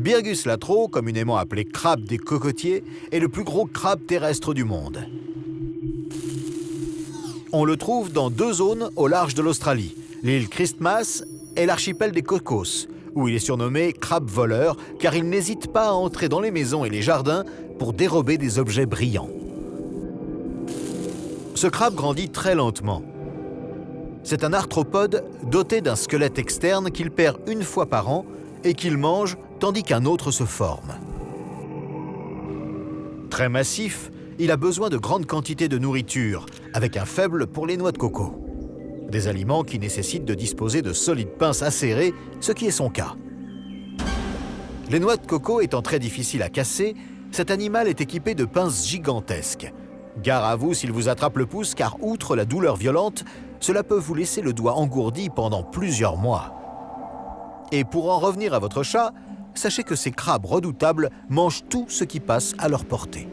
Birgus latro, communément appelé crabe des cocotiers, est le plus gros crabe terrestre du monde. On le trouve dans 2 zones au large de l'Australie, l'île Christmas et l'archipel des Cocos, où il est surnommé crabe voleur car il n'hésite pas à entrer dans les maisons et les jardins pour dérober des objets brillants. Ce crabe grandit très lentement. C'est un arthropode doté d'un squelette externe qu'il perd une fois par an et qu'il mange tandis qu'un autre se forme. Très massif, il a besoin de grandes quantités de nourriture, avec un faible pour les noix de coco. Des aliments qui nécessitent de disposer de solides pinces acérées, ce qui est son cas. Les noix de coco étant très difficiles à casser, cet animal est équipé de pinces gigantesques. Gare à vous s'il vous attrape le pouce, car outre la douleur violente, cela peut vous laisser le doigt engourdi pendant plusieurs mois. Et pour en revenir à votre chat, sachez que ces crabes redoutables mangent tout ce qui passe à leur portée.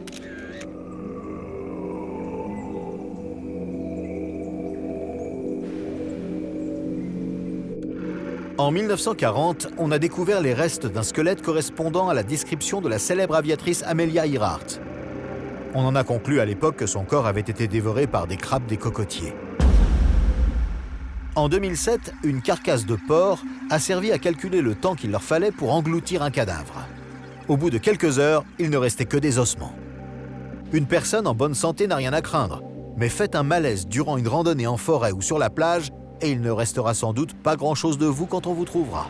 En 1940, on a découvert les restes d'un squelette correspondant à la description de la célèbre aviatrice Amelia Earhart. On en a conclu à l'époque que son corps avait été dévoré par des crabes des cocotiers. En 2007, une carcasse de porc a servi à calculer le temps qu'il leur fallait pour engloutir un cadavre. Au bout de quelques heures, il ne restait que des ossements. Une personne en bonne santé n'a rien à craindre, mais faites un malaise durant une randonnée en forêt ou sur la plage et il ne restera sans doute pas grand-chose de vous quand on vous trouvera.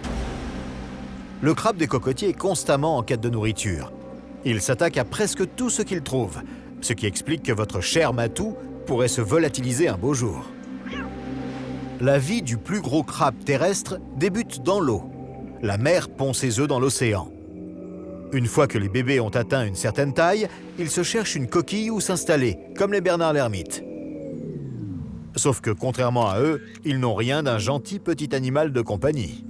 Le crabe des cocotiers est constamment en quête de nourriture. Il s'attaque à presque tout ce qu'il trouve, ce qui explique que votre cher matou pourrait se volatiliser un beau jour. La vie du plus gros crabe terrestre débute dans l'eau. La mer pond ses œufs dans l'océan. Une fois que les bébés ont atteint une certaine taille, ils se cherchent une coquille où s'installer, comme les Bernard l'ermite. Sauf que, contrairement à eux, ils n'ont rien d'un gentil petit animal de compagnie.